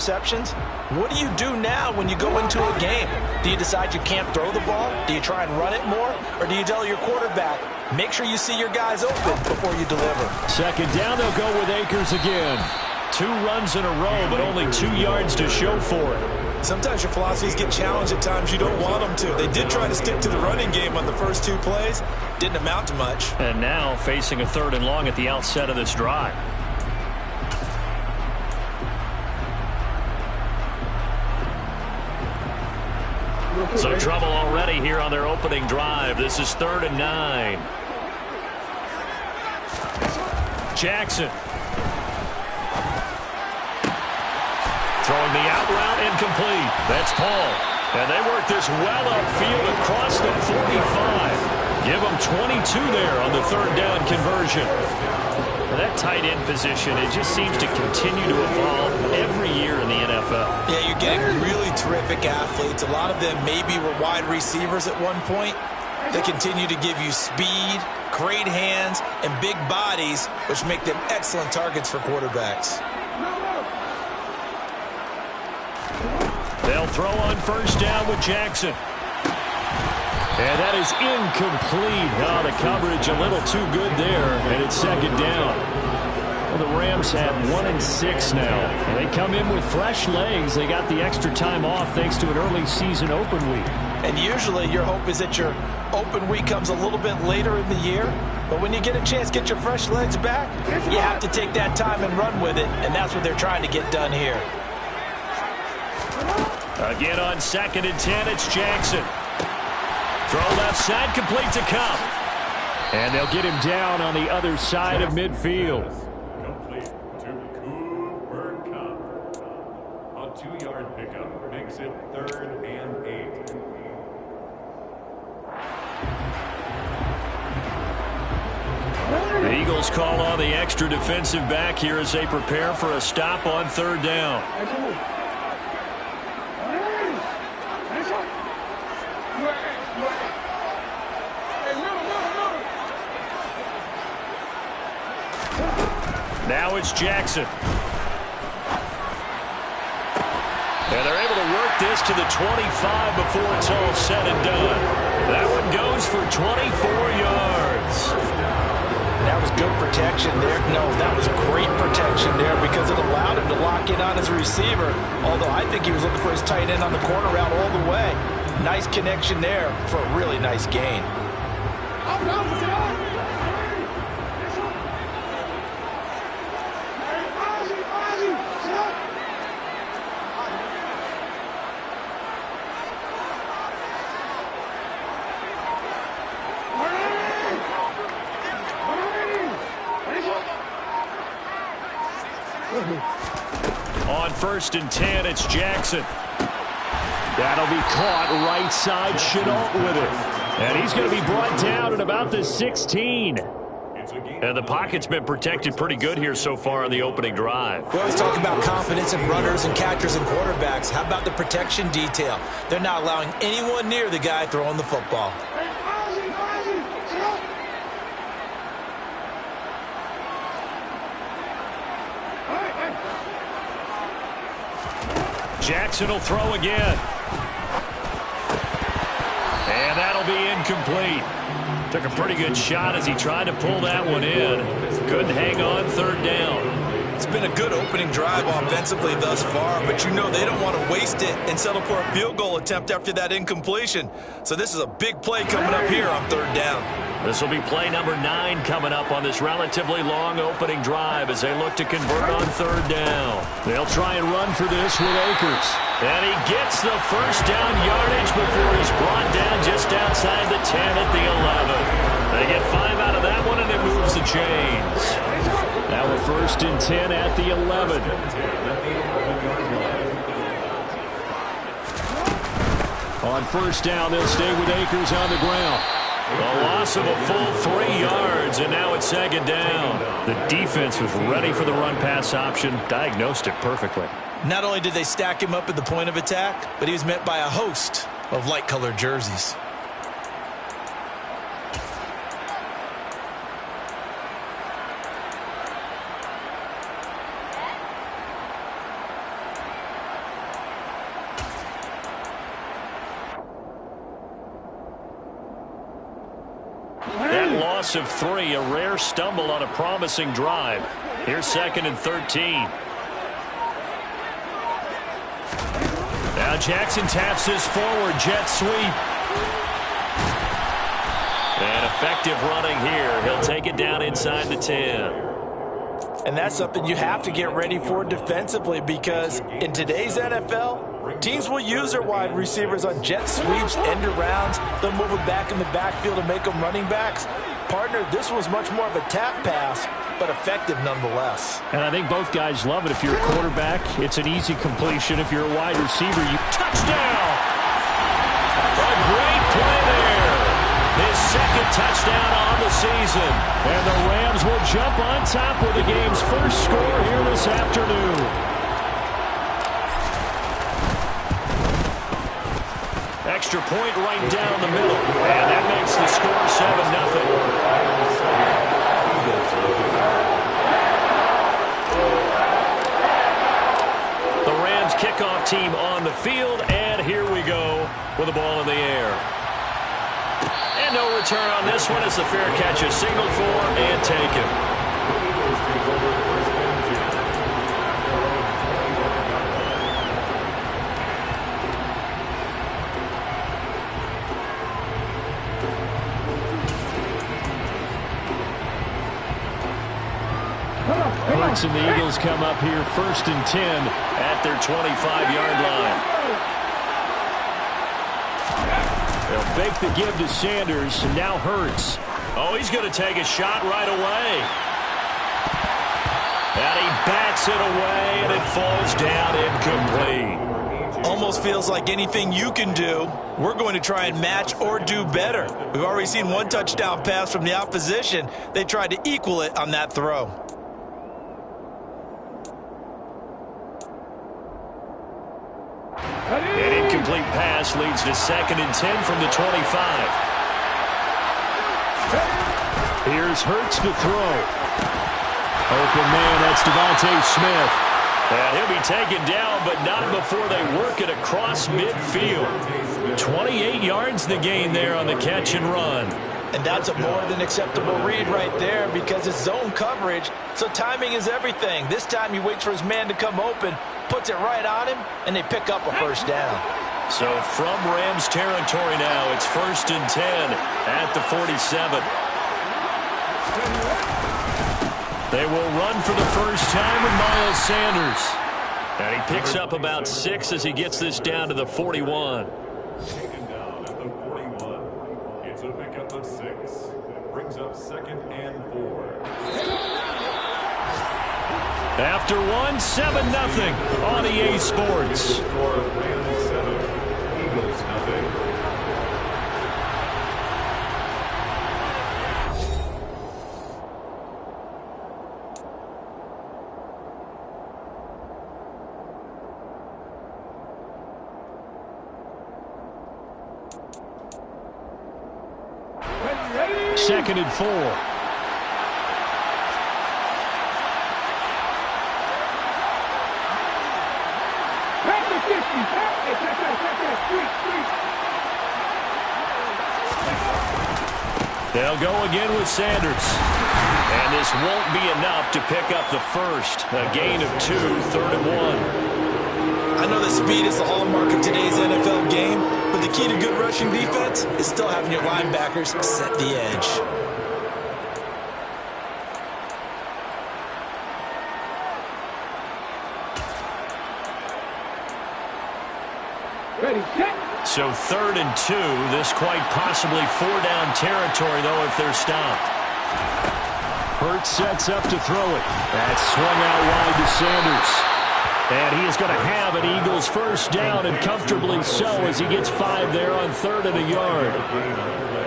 Interceptions. What do you do now when you go into a game? Do you decide you can't throw the ball? Do you try and run it more? Or do you tell your quarterback, make sure you see your guys open before you deliver? Second down, they'll go with Akers again. 2 runs in a row, but only 2 yards to show for it. Sometimes your philosophies get challenged at times you don't want them to. They did try to stick to the running game on the first 2 plays. Didn't amount to much. And now facing a 3rd and long at the outset of this drive. Some trouble already here on their opening drive. This is 3rd and 9. Jackson. Throwing the out route incomplete. That's Paul. And they work this well upfield across the 45. Give them 22 there on the 3rd down conversion. That tight end position, it just seems to continue to evolve every year in the NFL. Yeah, you're getting really terrific athletes. A lot of them maybe were wide receivers at one point. They continue to give you speed, great hands, and big bodies, which make them excellent targets for quarterbacks. They'll throw on 1st down with Jackson. And that is incomplete. Oh, the coverage a little too good there, and it's 2nd down. Well, the Rams have 1-6 now. And they come in with fresh legs. They got the extra time off thanks to an early season open week. And usually your hope is that your open week comes a little bit later in the year. But when you get a chance to get your fresh legs back, you have to take that time and run with it. And that's what they're trying to get done here. Again on 2nd and 10, it's Jackson. Throw left side, complete to Cup. And they'll get him down on the other side of midfield. Complete to Cooper Cup. A 2-yard pickup makes it 3rd and 8. The Eagles call on the extra defensive back here as they prepare for a stop on 3rd down. Now it's Jackson. And they're able to work this to the 25 before it's all said and done. That one goes for 24 yards. That was good protection there. No, that was great protection there because it allowed him to lock in on his receiver. Although I think he was looking for his tight end on the corner route all the way. Nice connection there for a really nice gain. On 1st and 10, it's Jackson. That'll be caught right side. Chenault with it. And he's going to be brought down at about the 16. And the pocket's been protected pretty good here so far on the opening drive. We always talk about confidence in runners and catchers and quarterbacks. How about the protection detail? They're not allowing anyone near the guy throwing the football. Jackson will throw again. And that'll be incomplete. Took a pretty good shot as he tried to pull that one in. Couldn't hang on 3rd down. It's been a good opening drive offensively thus far, but you know they don't want to waste it and settle for a field goal attempt after that incompletion. So this is a big play coming up here on 3rd down. This will be play number 9 coming up on this relatively long opening drive as they look to convert on 3rd down. They'll try and run for this with Akers. And he gets the 1st down yardage before he's brought down just outside the 10 at the 11. They get 5 out of that one, and it moves the chains. Now a 1st and 10 at the 11. On 1st down, they'll stay with Akers on the ground. A loss of a full 3 yards, and now it's 2nd down. The defense was ready for the run-pass option, diagnosed it perfectly. Not only did they stack him up at the point of attack, but he was met by a host of light-colored jerseys. loss of 3, a rare stumble on a promising drive. Here's 2nd and 13. Now Jackson taps his forward jet sweep. And effective running here. He'll take it down inside the 10. And that's something you have to get ready for defensively, because in today's NFL, teams will use their wide receivers on jet sweeps, end arounds. They'll move them back in the backfield to make them running backs. Partner, this was much more of a tap pass, but effective nonetheless. And I think both guys love it. If you're a quarterback, it's an easy completion. If you're a wide receiver, you touchdown! A great play there. His 2nd touchdown on the season. And the Rams will jump on top with the game's first score here this afternoon. Extra point right down the middle. And that makes the score 7-0. The Rams kickoff team on the field, and here we go with the ball in the air. And no return on this one as the fair catch is signaled for and taken. Hurts and the Eagles come up here 1st and 10 at their 25-yard line. They'll fake the give to Sanders, and now Hurts. Oh, he's going to take a shot right away. And he bats it away, and it falls down incomplete. Almost feels like anything you can do, we're going to try and match or do better. We've already seen one touchdown pass from the opposition. They tried to equal it on that throw. An incomplete pass leads to 2nd and 10 from the 25. Here's Hurts to throw. Open man, that's Devontae Smith. And he'll be taken down, but not before they work it across midfield. 28 yards the gain there on the catch and run. And that's a more than acceptable read right there, because it's zone coverage, so timing is everything. This time he waits for his man to come open, puts it right on him, and they pick up a first down. So from Rams territory now, it's 1st and 10 at the 47. They will run for the first time with Miles Sanders. And he picks up about 6 as he gets this down to the 41. Taken down at the 41. It's a pickup of 6. It brings up 2nd and 4. After 1, 7-0 on EA Sports. Score Rams 7, Eagles 0. Second and 4. They'll go again with Sanders. And this won't be enough to pick up the first. A gain of 2, 3rd and 1. I know that speed is the hallmark of today's NFL game, but the key to good rushing defense is still having your linebackers set the edge. So 3rd and 2. This quite possibly 4-down territory, though, if they're stopped. Hurts sets up to throw it. That's swung out wide to Sanders. And he is going to have an Eagles first down, and comfortably so, as he gets 5 there on 3rd and a yard.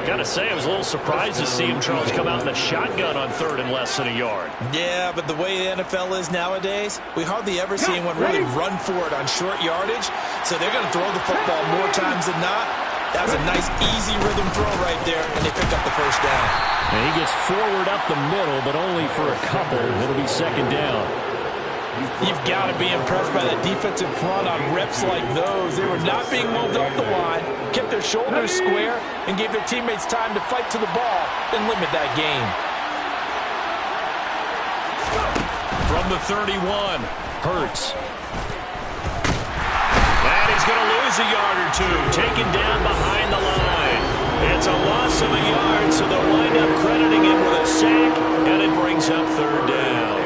Gotta say, I was a little surprised to see him, Charles, come out in the shotgun on 3rd and less than a yard. Yeah, but the way the NFL is nowadays, we hardly ever see anyone really run for it on short yardage. So they're going to throw the football more times than not. That was a nice, easy rhythm throw right there, and they pick up the first down. And he gets forward up the middle, but only for a couple. It'll be 2nd down. You've got to be impressed by that defensive front on reps like those. They were not being moved off the line, kept their shoulders square, and gave their teammates time to fight to the ball and limit that gain. From the 31, Hurts. And he's going to lose a yard or two, taken down behind the line. It's a loss of a yard, so they'll wind up crediting him with a sack, and it brings up third down.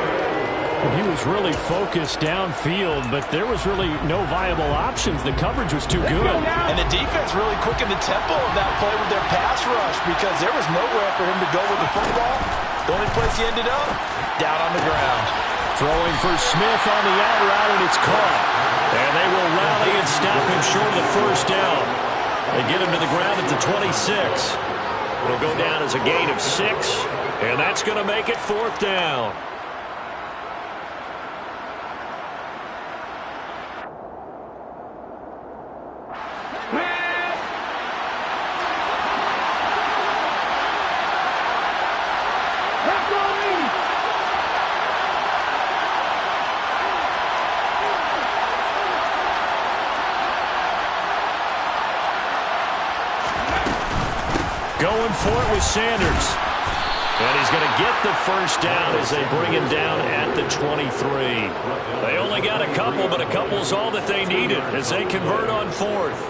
He was really focused downfield, but there was really no viable options. The coverage was too good. And the defense really quickened the tempo of that play with their pass rush because there was nowhere for him to go with the football. The only place he ended up, down on the ground. Throwing for Smith on the out route, and it's caught. And they will rally and stop him short of the first down. They get him to the ground at the 26. It'll go down as a gain of 6, and that's going to make it fourth down. Going for it with Sanders. And he's going to get the first down as they bring him down at the 23. They only got a couple, but a couple's all that they needed as they convert on fourth.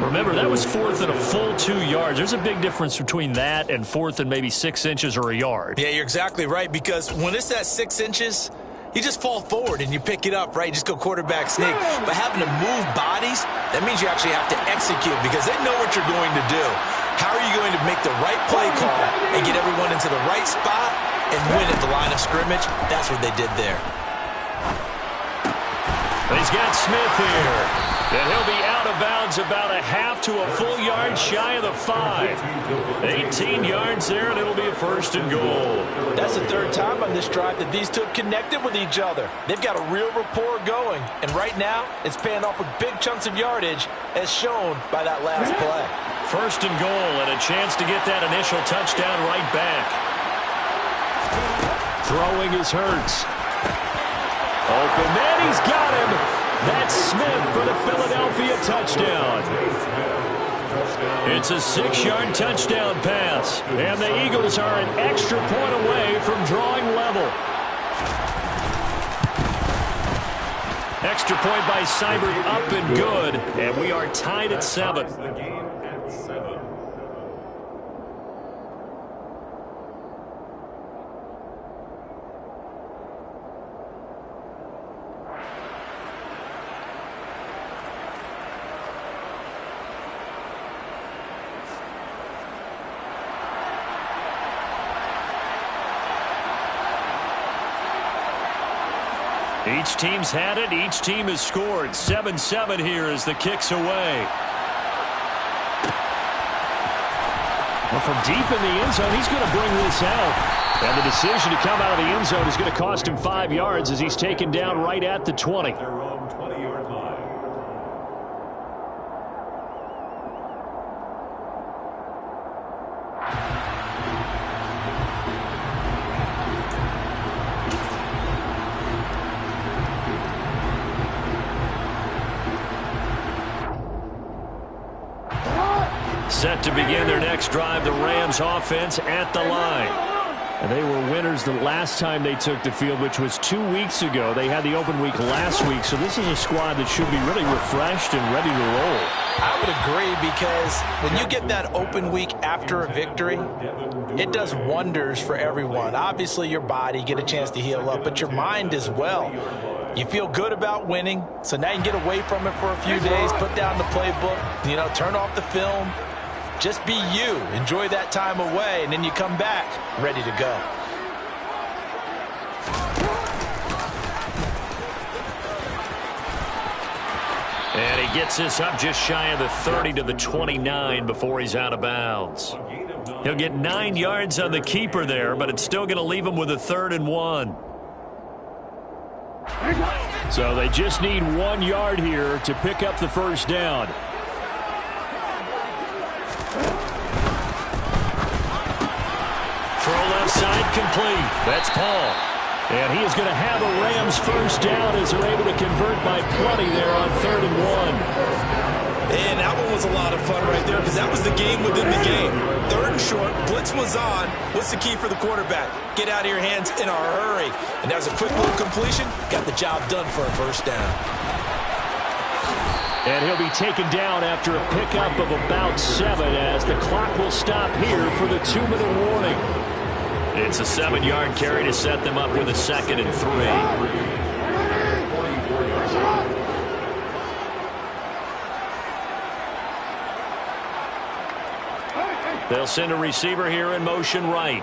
Remember, that was fourth and a full 2 yards. There's a big difference between that and fourth and maybe 6 inches or a yard. Yeah, you're exactly right, because when it's at 6 inches, you just fall forward and you pick it up, right? You just go quarterback sneak. But having to move bodies, that means you actually have to execute because they know what you're going to do. How are you going to make the right play call and get everyone into the right spot and win at the line of scrimmage? That's what they did there. He's got Smith here. And he'll be out of bounds about a half to a full yard shy of the 5. 18 yards there, and it'll be a first and goal. That's the third time on this drive that these two have connected with each other. They've got a real rapport going, and right now it's paying off with big chunks of yardage as shown by that last play. First and goal, and a chance to get that initial touchdown right back. Throwing is Hurts. Open man, he's got him. That's Smith for the Philadelphia touchdown. It's a 6-yard touchdown pass, and the Eagles are an extra point away from drawing level. Extra point by Seibert up and good, and we are tied at 7. The game at 7. Each team's had it. Each team has scored. 7-7 here as the kick's away. Well, from deep in the end zone, he's going to bring this out. And the decision to come out of the end zone is going to cost him 5 yards as he's taken down right at the 20. Their own 20-yard line. Set to begin their next drive, the Rams offense at the line. And they were winners the last time they took the field, which was 2 weeks ago. They had the open week last week, so this is a squad that should be really refreshed and ready to roll. I would agree because when you get that open week after a victory, it does wonders for everyone. Obviously, your body, get a chance to heal up, but your mind as well. You feel good about winning, so now you can get away from it for a few days, put down the playbook, turn off the film. Just be you. Enjoy that time away, and then you come back ready to go. And he gets this up just shy of the 30 to the 29 before he's out of bounds. He'll get 9 yards on the keeper there, but it's still going to leave him with a 3rd and 1. So they just need 1 yard here to pick up the first down. Throw left side complete. That's Paul. And he is going to have a Rams first down as they're able to convert by plenty there on 3rd and 1. And that one was a lot of fun right there because that was the game within the game. 3rd and short, blitz was on. What's the key for the quarterback? Get out of your hands in a hurry. And that was a quick little completion. Got the job done for a first down. And he'll be taken down after a pickup of about 7 as the clock will stop here for the 2-minute warning. It's a 7-yard carry to set them up with a 2nd and 3. They'll send a receiver here in motion right.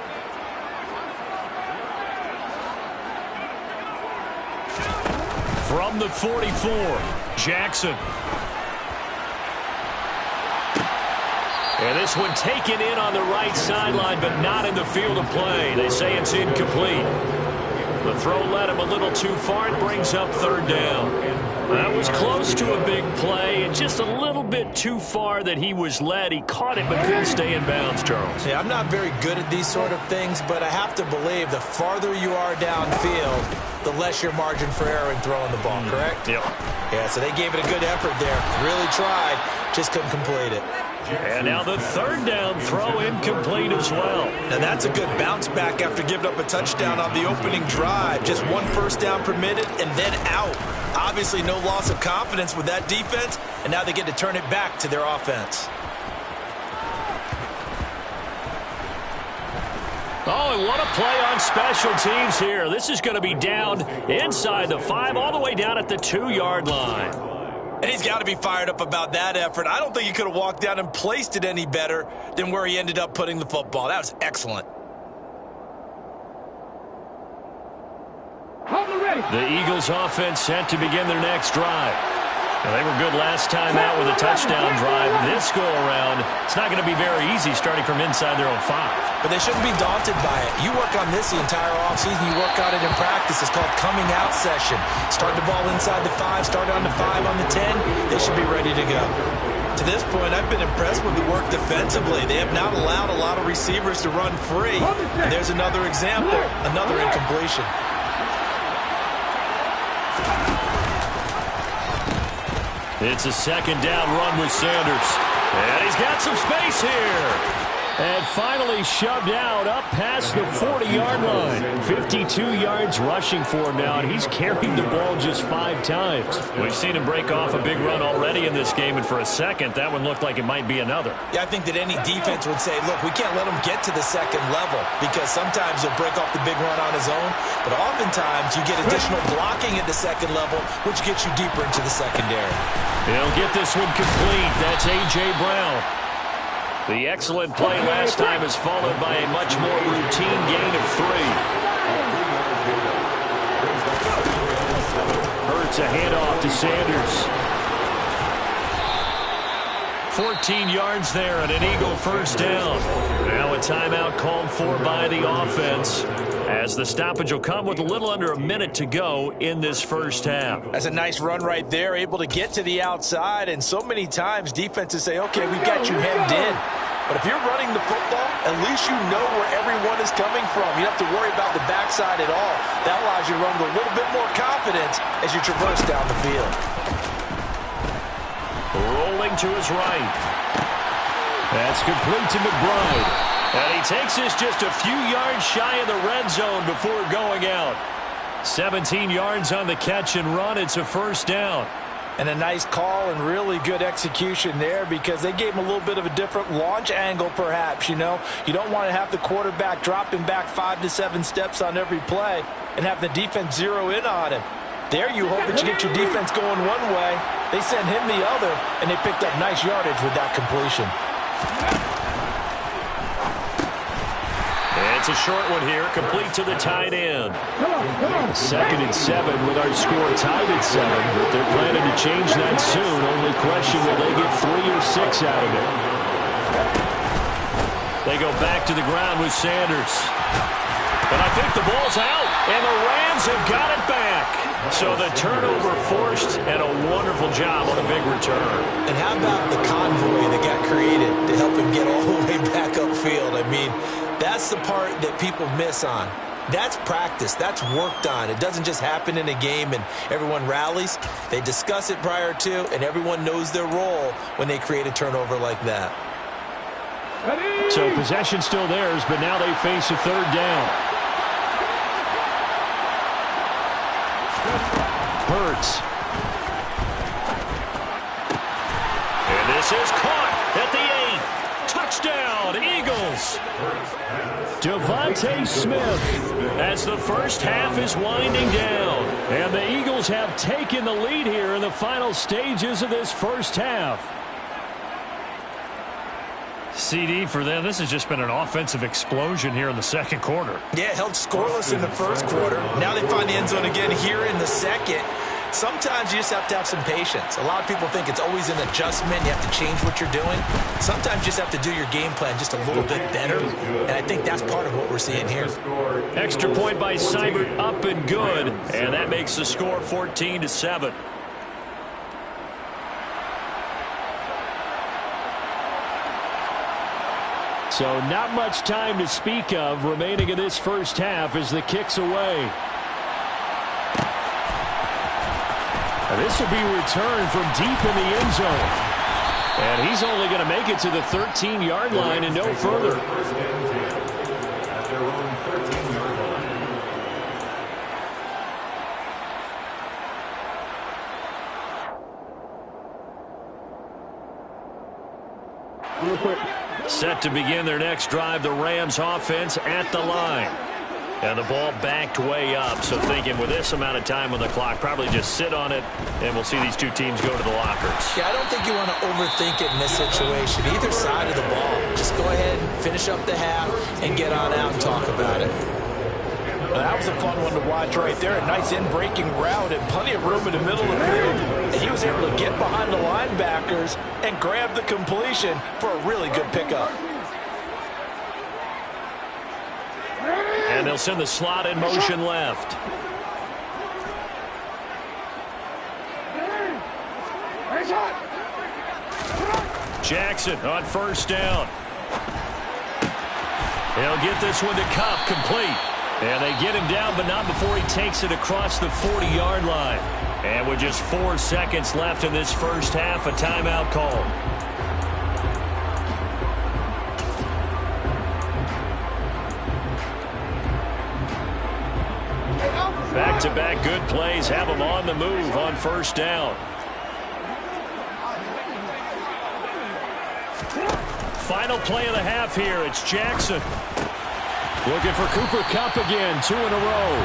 From the 44, Jackson. And this one taken in on the right sideline, but not in the field of play. They say it's incomplete. The throw led him a little too far. It brings up 3rd down. That was close to a big play and just a little bit too far that he was led. He caught it but couldn't stay in bounds, Charles. Yeah, I'm not very good at these sort of things, but I have to believe the farther you are downfield, the less your margin for error in throwing the ball, correct? Yep. Yeah, so they gave it a good effort there. Really tried, just couldn't complete it. And now the 3rd down throw incomplete as well. Now that's a good bounce back after giving up a touchdown on the opening drive. Just 1 first down permitted and then out. Obviously no loss of confidence with that defense, and now they get to turn it back to their offense. Oh, and what a play on special teams here. This is going to be down inside the 5, all the way down at the 2-yard line. And he's got to be fired up about that effort. I don't think he could have walked down and placed it any better than where he ended up putting the football. That was excellent. The Eagles offense set to begin their next drive. Now, they were good last time out with a touchdown drive. This go-around, it's not going to be very easy starting from inside their own 5. But they shouldn't be daunted by it. You work on this the entire offseason. You work on it in practice. It's called coming out session. Start the ball inside the 5, start on the 5, on the 10. They should be ready to go. To this point, I've been impressed with the work defensively. They have not allowed a lot of receivers to run free. And there's another example, another incompletion. It's a 2nd down run with Sanders. And he's got some space here. And finally shoved out up past the 40-yard line. 52 yards rushing for him now, and he's carried the ball just 5 times. We've seen him break off a big run already in this game, and for a second, that one looked like it might be another. Yeah, I think that any defense would say, look, we can't let him get to the 2nd level because sometimes he'll break off the big run on his own, but oftentimes you get additional blocking at the 2nd level, which gets you deeper into the secondary. He'll get this one complete. That's A.J. Brown. The excellent play last time is followed by a much more routine gain of 3. Hurts a handoff to Sanders. 14 yards there and an Eagle first down. Now a timeout called for by the offense as the stoppage will come with a little under a minute to go in this first half. That's a nice run right there, able to get to the outside, and so many times defenses say, okay, we've got you hemmed in. But if you're running the football, at least you know where everyone is coming from. You don't have to worry about the backside at all. That allows you to run with a little bit more confidence as you traverse down the field. Rolling to his right. That's complete to McBride. And he takes this just a few yards shy of the red zone before going out. 17 yards on the catch and run. It's a first down. And a nice call and really good execution there because they gave him a little bit of a different launch angle perhaps, you know. You don't want to have the quarterback dropping back 5 to 7 steps on every play and have the defense zero in on him. There you hope that you get your defense going one way. They sent him the other, and they picked up nice yardage with that completion. It's a short one here, complete to the tight end. 2nd and 7 with our score tied at 7, but they're planning to change that soon. Only question, will they get 3 or 6 out of it? They go back to the ground with Sanders. But I think the ball's out, and the Rams have got it back. So the turnover forced, and a wonderful job on a big return. And how about the convoy that got created to help him get all the way back upfield? I mean, that's the part that people miss on. That's practice. That's worked on. It doesn't just happen in a game and everyone rallies. They discuss it prior to, and everyone knows their role when they create a turnover like that. So possession still theirs, but now they face a third down. Hurts. And this is caught at the 8. Touchdown, Eagles. Devontae Smith as the first half is winding down. And the Eagles have taken the lead here in the final stages of this first half. CD for them, this has just been an offensive explosion here in the second quarter. Yeah, held scoreless in the first quarter. Now they find the end zone again here in the second. Sometimes you just have to have some patience. A lot of people think it's always an adjustment. You have to change what you're doing. Sometimes you just have to do your game plan just a little bit better. And I think that's part of what we're seeing here. Extra point by Seibert, up and good. And that makes the score 14-7. So not much time to speak of remaining in this first half as the kick's away. And this will be returned from deep in the end zone. And he's only going to make it to the 13-yard line and no further. At their own 13-yard line. Real quick. Set to begin their next drive, the Rams offense at the line. And the ball backed way up, so thinking with this amount of time on the clock, probably just sit on it, and we'll see these two teams go to the lockers. Yeah, I don't think you want to overthink it in this situation. Either side of the ball. Just go ahead and finish up the half and get on out and talk about it. Well, that was a fun one to watch right there. A nice in-breaking route and plenty of room in the middle of the field. And he was able to get behind the linebackers and grab the completion for a really good pickup. And they'll send the slot in motion left. Jackson on first down. He'll get this one to Kupp, complete. And they get him down, but not before he takes it across the 40-yard line. And with just 4 seconds left in this first half, a timeout call. Back-to-back good plays have them on the move on first down. Final play of the half here. It's Jackson. Looking for Cooper Kupp again, 2 in a row.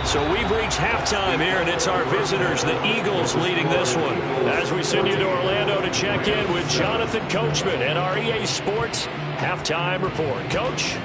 So we've reached halftime here, and it's our visitors, the Eagles, leading this one. As we send you to Orlando to check in with Jonathan Coachman and our EA Sports halftime report. Coach?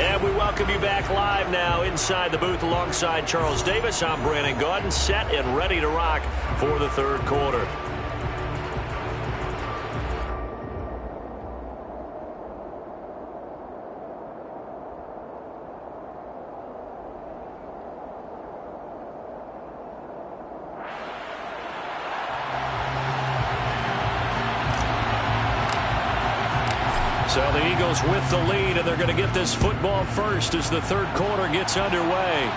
And we welcome you back live now inside the booth alongside Charles Davis. I'm Brandon Gaudin, set and ready to rock for the third quarter. So the Eagles with the lead, and they're going to get this football first as the third quarter gets underway.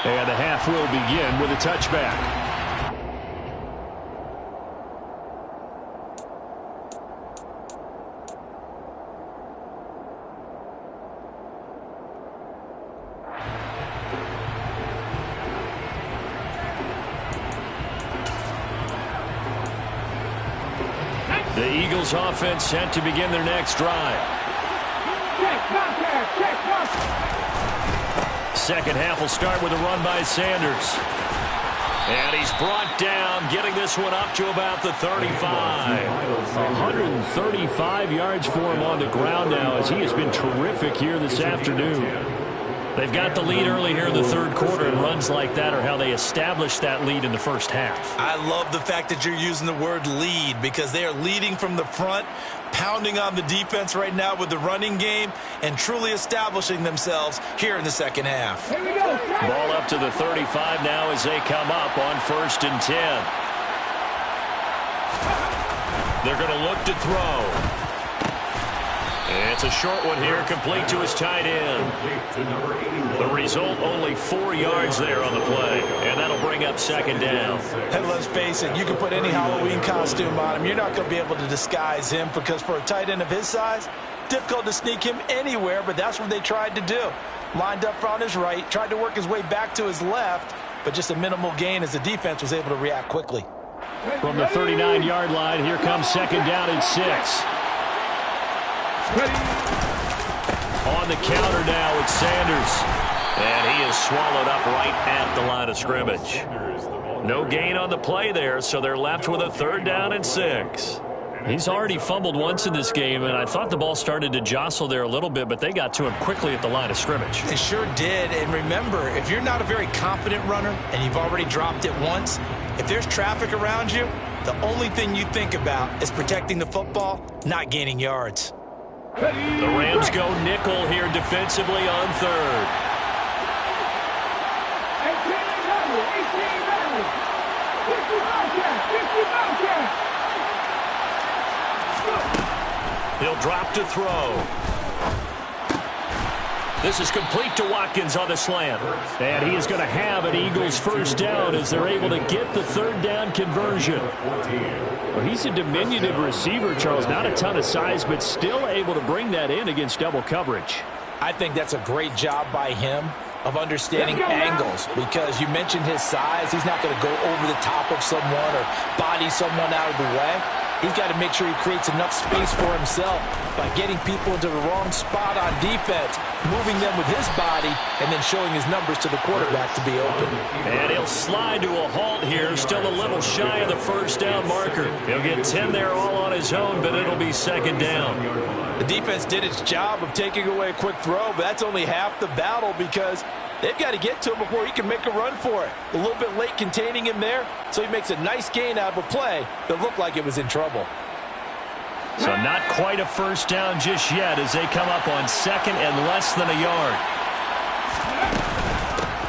And the half will begin with a touchback. The Eagles offense set to begin their next drive. Second half will start with a run by Sanders. And he's brought down, getting this one up to about the 35. 135 yards for him on the ground now as he has been terrific here this afternoon. They've got the lead early here in the third quarter, and runs like that are how they establish that lead in the first half. I love the fact that you're using the word lead because they are leading from the front, pounding on the defense right now with the running game, and truly establishing themselves here in the second half. Here we go. Ball up to the 35 now as they come up on 1st and 10. They're going to look to throw. It's a short one here, complete to his tight end. The result, only 4 yards there on the play, and that'll bring up 2nd down. And let's face it, you can put any Halloween costume on him. You're not going to be able to disguise him because for a tight end of his size, difficult to sneak him anywhere, but that's what they tried to do. Lined up on his right, tried to work his way back to his left, but just a minimal gain as the defense was able to react quickly. From the 39-yard line, here comes 2nd down and 6. On the counter now, it's Sanders. And he is swallowed up right at the line of scrimmage. No gain on the play there, so they're left with a 3rd down and 6. He's already fumbled once in this game, and I thought the ball started to jostle there a little bit, but they got to him quickly at the line of scrimmage. They sure did, and remember, if you're not a very confident runner and you've already dropped it once, if there's traffic around you, the only thing you think about is protecting the football, not gaining yards. The Rams go nickel here defensively on 3rd. 18 He'll drop to throw. This is complete to Watkins on the slant. And he is going to have an Eagles 1st down as they're able to get the 3rd down conversion. Well, he's a diminutive receiver, Charles. Not a ton of size, but still able to bring that in against double coverage. I think that's a great job by him of understanding angles because you mentioned his size. He's not going to go over the top of someone or body someone out of the way. He's got to make sure he creates enough space for himself by getting people into the wrong spot on defense, moving them with his body, and then showing his numbers to the quarterback to be open. And he'll slide to a halt here, still a little shy of the 1st down marker. He'll get 10 there all on his own, but it'll be 2nd down. The defense did its job of taking away a quick throw, but that's only half the battle because they've got to get to him before he can make a run for it. A little bit late containing him there, so he makes a nice gain out of a play that looked like it was in trouble. So not quite a 1st down just yet as they come up on 2nd and less than a yard.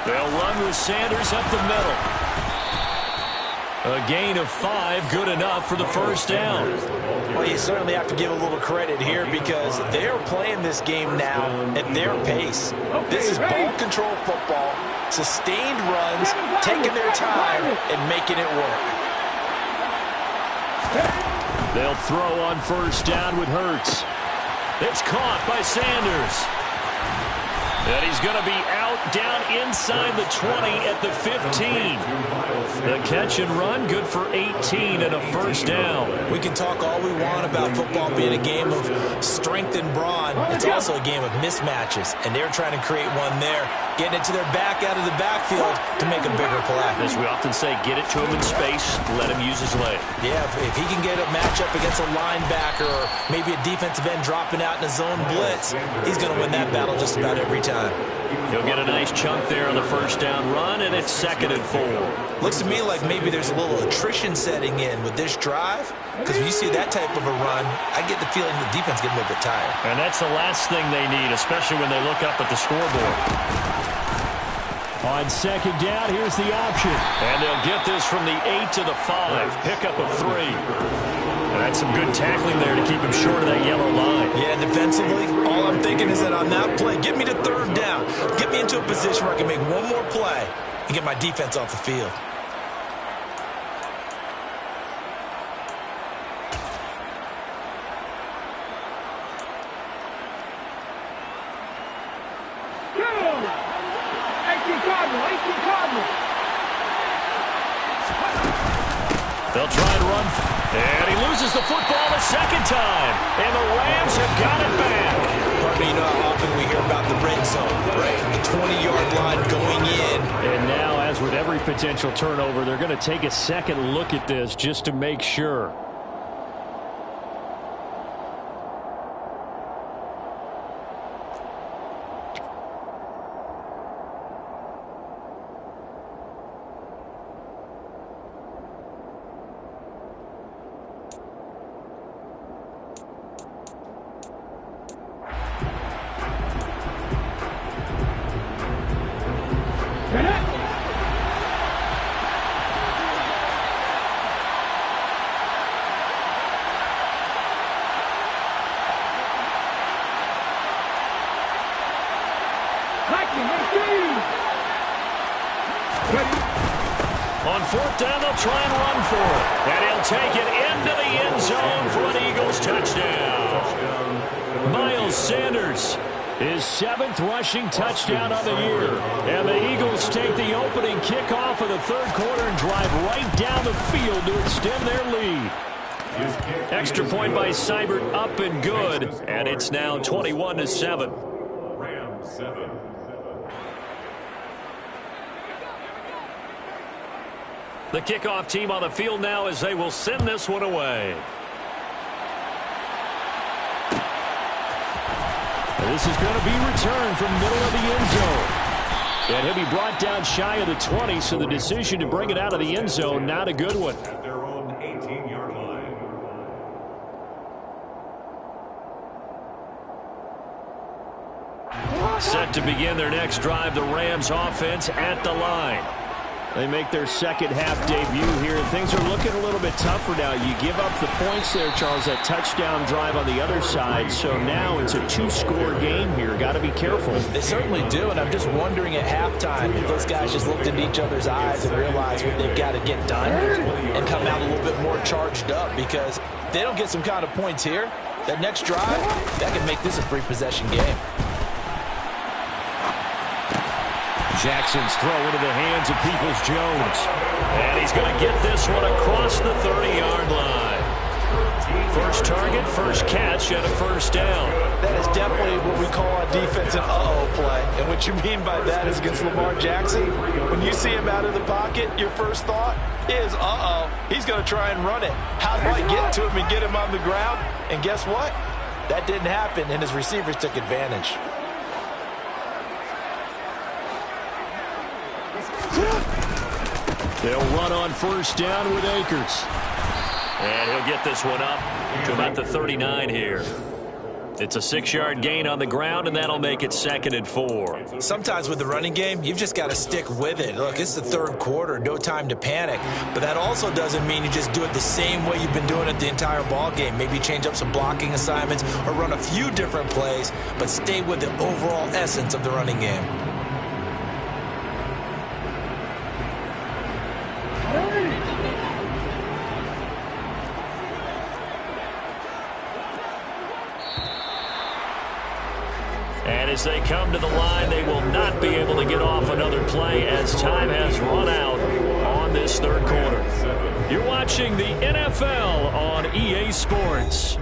They'll run with Sanders up the middle. A gain of 5, good enough for the 1st down. Well, you certainly have to give a little credit here because they're playing this game now at their pace. This is ball control football, sustained runs, taking their time, and making it work. They'll throw on 1st down with Hurts. It's caught by Sanders. And he's going to be out down inside the 20 at the 15. The catch and run, good for 18 and a 1st down. We can talk all we want about football being a game of strength and brawn. It's also a game of mismatches, and they're trying to create one there, getting it to their back out of the backfield to make a bigger play. As we often say, get it to him in space, let him use his leg. Yeah, if he can get a matchup against a linebacker or maybe a defensive end dropping out in a zone blitz, he's going to win that battle just about every time. He'll get a nice chunk there on the 1st down run, and it's 2nd and 4. Looks to me like maybe there's a little attrition setting in with this drive, because when you see that type of a run, I get the feeling the defense getting a little bit tired. And that's the last thing they need, especially when they look up at the scoreboard. On 2nd down, here's the option. And they'll get this from the 8 to the 5. Pickup of 3. And that's some good tackling there to keep him short of that yellow line. Yeah, defensively, all I'm thinking is that on that play, get me to 3rd down. Get me into a position where I can make one more play and get my defense off the field. They'll try and run. And he loses the football a 2nd time. And the Rams have got it back. Partner, you know how often we hear about the red zone, right? From the 20-yard line going in. And now, as with every potential turnover, they're going to take a second look at this just to make sure. and they'll try and run for it. And he'll take it into the end zone for an Eagles touchdown. Miles Sanders, his 7th rushing touchdown of the year. And the Eagles take the opening kickoff of the third quarter and drive right down the field to extend their lead. Extra point by Seibert, up and good. And it's now 21-7. Rams 7. The kickoff team on the field now as they will send this one away. And this is going to be returned from middle of the end zone. And he'll be brought down shy of the 20, so the decision to bring it out of the end zone, not a good one. At their own 18-yard line. Set to begin their next drive, the Rams offense at the line. They make their second half debut here, and things are looking a little bit tougher now. You give up the points there, Charles, that touchdown drive on the other side, so now it's a 2-score game here. Got to be careful. They certainly do, and I'm just wondering at halftime if those guys just looked into each other's eyes and realized what they've got to get done and come out a little bit more charged up, because if they don't get some kind of points here, that next drive, that can make this a 3-possession game. Jackson's throw into the hands of Peoples-Jones. And he's going to get this one across the 30-yard line. First target, first catch, and a first down. That is definitely what we call a defense an uh-oh play. And what you mean by that is against Lamar Jackson, when you see him out of the pocket, your first thought is, uh-oh, he's going to try and run it. How do I get to him and get him on the ground? And guess what? That didn't happen, and his receivers took advantage. They'll run on first down with Akers. And he'll get this one up to about the 39 here. It's a 6-yard gain on the ground, and that'll make it 2nd and 4. Sometimes with the running game, you've just got to stick with it. Look, it's the third quarter, no time to panic. But that also doesn't mean you just do it the same way you've been doing it the entire ball game. Maybe change up some blocking assignments or run a few different plays, but stay with the overall essence of the running game. And as they come to the line, they will not be able to get off another play as time has run out on this third quarter. You're watching the NFL on EA Sports.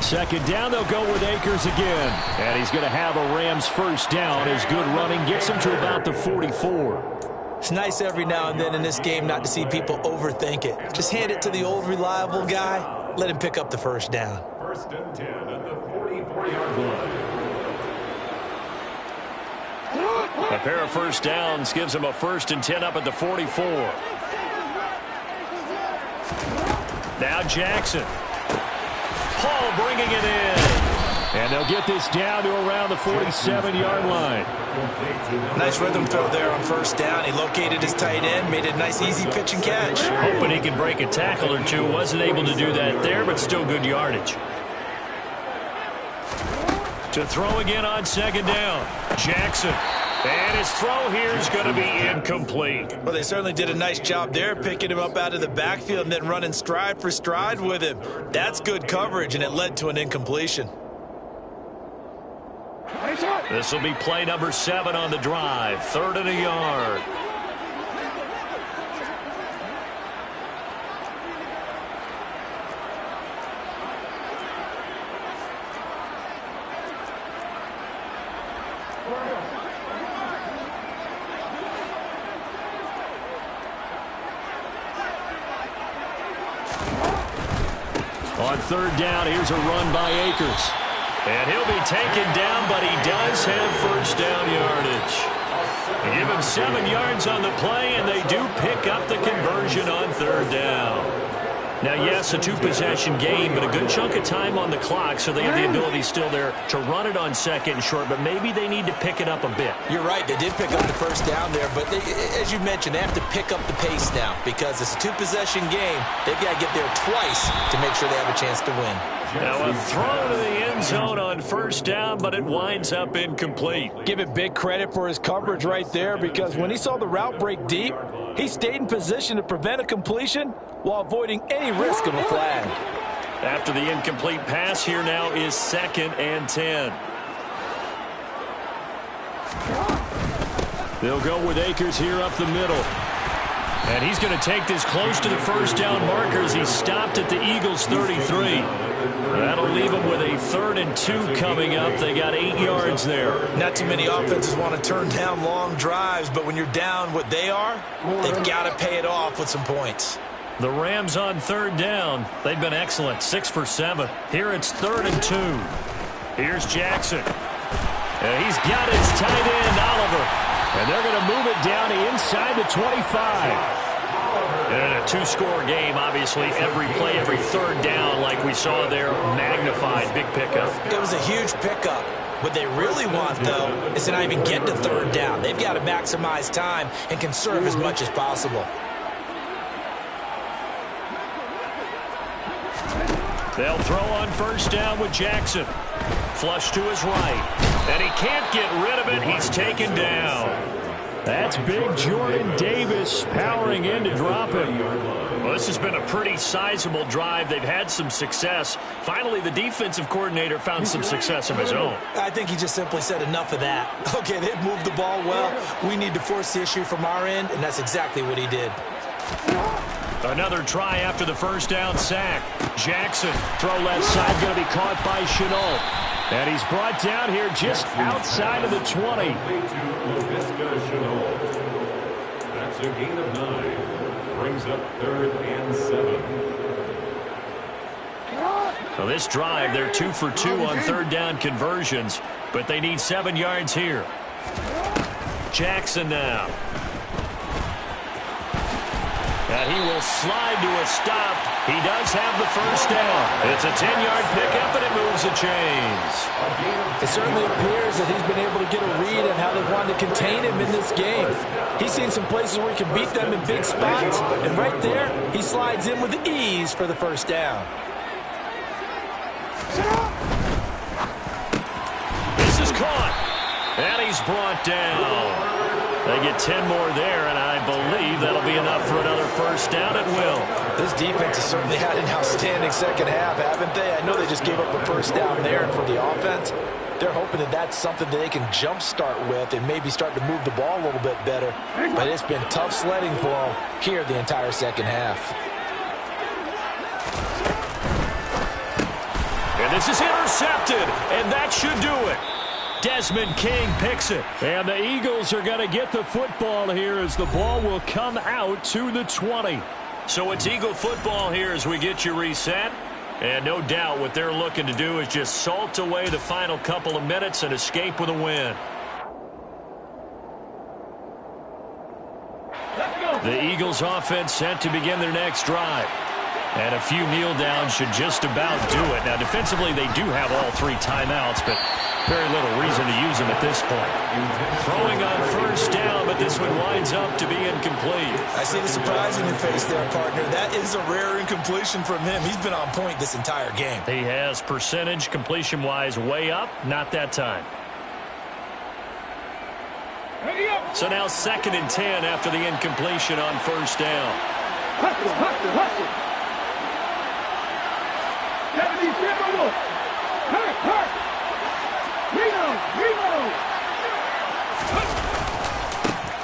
Second down, they'll go with Akers again. And he's going to have a Rams first down. His good running gets him to about the 44. It's nice every now and then in this game not to see people overthink it. Just hand it to the old reliable guy. Let him pick up the first down. 1st and 10 at the 44-yard line. A pair of first downs gives him a 1st and 10 up at the 44. Now Jackson. Paul bringing it in. And they'll get this down to around the 47-yard line. Nice rhythm throw there on first down. He located his tight end, made a nice easy pitch and catch. Hoping he can break a tackle or two. Wasn't able to do that there, but still good yardage. To throw again on second down. Jackson. And his throw here is going to be incomplete. Well, they certainly did a nice job there, picking him up out of the backfield and then running stride for stride with him. That's good coverage, and it led to an incompletion. This will be play number 7 on the drive. 3rd and a yard. On 3rd down, here's a run by Akers. And he'll be taken down, but he does have first down yardage. They give him 7 yards on the play, and they do pick up the conversion on 3rd down. Now, yes, a two-possession game, but a good chunk of time on the clock, so they have the ability still there to run it on second and short, but maybe they need to pick it up a bit. You're right. They did pick up the first down there, but as you mentioned, they have to pick up the pace now because it's a two-possession game. They've got to get there twice to make sure they have a chance to win. Now, a throw to the end zone on first down, but it winds up incomplete. Give it big credit for his coverage right there because when he saw the route break deep, he stayed in position to prevent a completion while avoiding any risk of a flag. After the incomplete pass, here now is 2nd and 10. They'll go with Akers here up the middle. And he's going to take this close to the first down markers. He stopped at the Eagles' 33. That'll leave them with a 3rd and 2 coming up. They got 8 yards there. Not too many offenses want to turn down long drives, but when you're down what they are, they've got to pay it off with some points. The Rams on 3rd down. They've been excellent, 6 for 7. Here it's 3rd and 2. Here's Jackson. And he's got his tight end, Oliver. And they're going to move it down inside the 25. And in a two-score game, obviously, every play, every 3rd down, like we saw there, magnified. Big pickup. It was a huge pickup. What they really want, though, is to not even get to 3rd down. They've got to maximize time and conserve as much as possible. They'll throw on first down with Jackson. Flush to his right. And he can't get rid of it. He's taken down. That's big Jordan Davis powering in to drop him. Well, this has been a pretty sizable drive. They've had some success. Finally, the defensive coordinator found some success of his own. I think he just simply said enough of that. Okay, they've moved the ball well. We need to force the issue from our end, and that's exactly what he did. Another try after the first down sack. Jackson, throw left side, going to be caught by Chenault. And he's brought down here just outside of the 20. That's a gain of 9. Brings up 3rd and 7. Well, this drive, they're 2 for 2 on 3rd down conversions, but they need 7 yards here. Jackson now. And he will slide to a stop. He does have the first down. It's a 10-yard pickup, and it moves the chains. It certainly appears that he's been able to get a read on how they've wanted to contain him in this game. He's seen some places where he can beat them in big spots, and right there, he slides in with ease for the first down. This is caught, and he's brought down. They get 10 more there, and I believe that'll be enough for another first down. It will. This defense has certainly had an outstanding second half, haven't they? I know they just gave up a first down there, and for the offense, they're hoping that that's something that they can jumpstart with and maybe start to move the ball a little bit better. But it's been tough sledding for them here the entire second half. And this is intercepted, and that should do it. Desmond King picks it. And the Eagles are going to get the football here as the ball will come out to the 20. So it's Eagle football here as we get you reset. And no doubt what they're looking to do is just salt away the final couple of minutes and escape with a win. The Eagles offense set to begin their next drive. And a few kneel downs should just about do it. Now defensively they do have all 3 timeouts, but very little reason to use them at this point. Throwing on first down, but this one winds up to be incomplete. I see the surprise in your face there, partner. That is a rare incompletion from him. He's been on point this entire game. He has percentage completion-wise way up, not that time. So now 2nd and 10 after the incompletion on first down.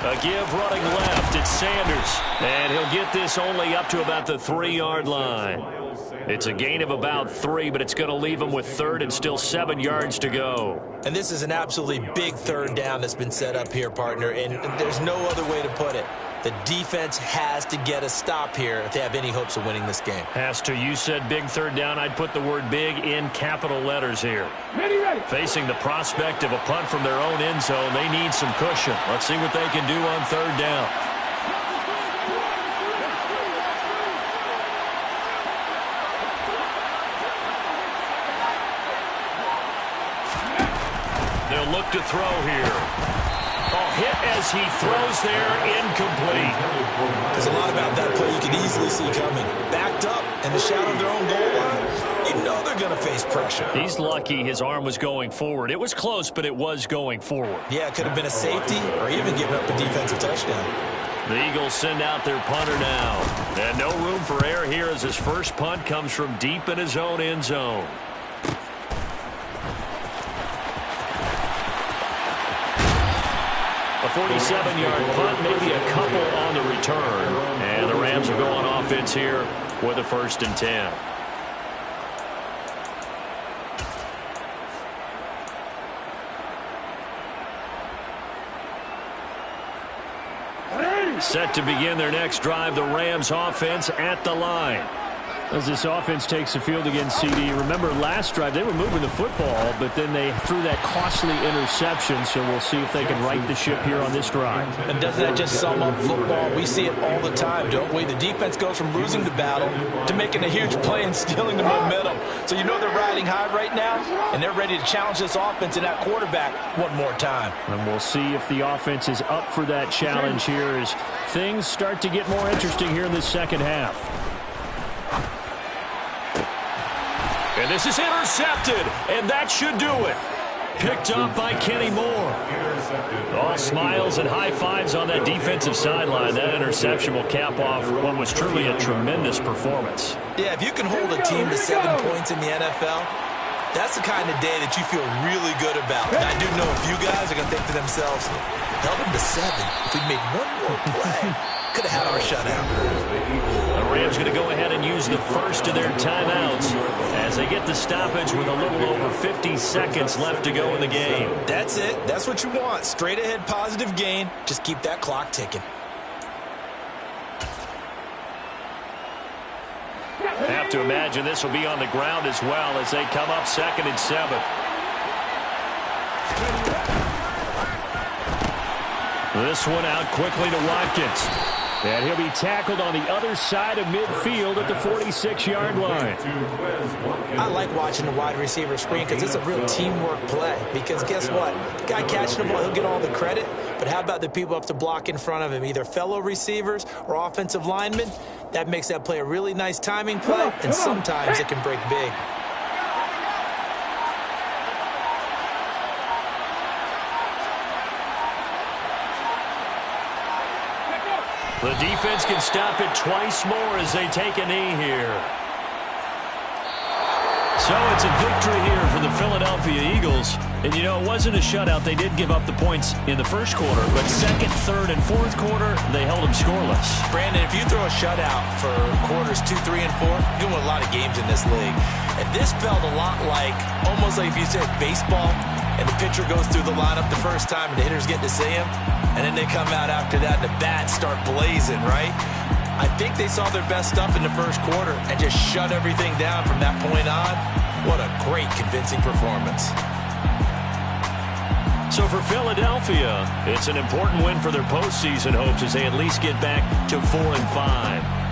A give running left. It's Sanders. And he'll get this only up to about the 3-yard line. It's a gain of about 3, but it's going to leave him with 3rd and still 7 yards to go. And this is an absolutely big 3rd down that's been set up here, partner, and there's no other way to put it. The defense has to get a stop here if they have any hopes of winning this game. Has to. You said big 3rd down. I'd put the word big in capital letters here. Ready. Facing the prospect of a punt from their own end zone, they need some cushion. Let's see what they can do on 3rd down. they'll look to throw here. Hit as he throws there, incomplete. There's a lot about that play you can easily see coming. Backed up in the shadow of their own goal line, you know they're going to face pressure. He's lucky his arm was going forward. It was close, but it was going forward. Yeah, it could have been a safety or even given up a defensive touchdown. The Eagles send out their punter now. And no room for error here as his first punt comes from deep in his own end zone. A 47-yard punt, maybe a couple on the return. And the Rams will go on offense here with a 1st and 10. Set to begin their next drive, the Rams offense at the line. As this offense takes the field against CD, remember last drive they were moving the football, but then they threw that costly interception, so we'll see if they can right the ship here on this drive. And doesn't that just sum up football? We see it all the time, don't we? The defense goes from losing the battle to making a huge play and stealing the momentum. So you know they're riding high right now, and they're ready to challenge this offense and that quarterback one more time. And we'll see if the offense is up for that challenge here as things start to get more interesting here in the second half. And this is intercepted, and that should do it. Picked up by Kenny Moore. All smiles and high fives on that defensive sideline. That interception will cap off what was truly a tremendous performance. Yeah, if you can hold a team to 7 points in the NFL, that's the kind of day that you feel really good about. And I do know a few guys are going to think to themselves, held them to 7. If we made one more play, could have had our shutout. The Rams going to go ahead and use the first of their timeouts as they get the stoppage with a little over 50 seconds left to go in the game. That's it. That's what you want. Straight ahead positive gain. Just keep that clock ticking. Have to imagine this will be on the ground as well as they come up 2nd and 7. This one out quickly to Watkins. And he'll be tackled on the other side of midfield at the 46-yard line. I like watching the wide receiver screen because it's a real teamwork play. Because guess what? The guy catching the ball, he'll get all the credit. But how about the people up to block in front of him, either fellow receivers or offensive linemen? That makes that play a really nice timing play, and sometimes it can break big. The defense can stop it twice more as they take a knee here. So it's a victory here for the Philadelphia Eagles. And, you know, it wasn't a shutout. They did give up the points in the first quarter. But second, third, and fourth quarter, they held them scoreless. Brandon, if you throw a shutout for quarters 2, 3, and 4, you win a lot of games in this league. And this felt a lot like, almost like if you said baseball, and the pitcher goes through the lineup the first time and the hitters get to see him, and then they come out after that and the bats start blazing, right? I think they saw their best stuff in the first quarter and just shut everything down from that point on. What a great, convincing performance. So for Philadelphia, it's an important win for their postseason hopes as they at least get back to 4-5.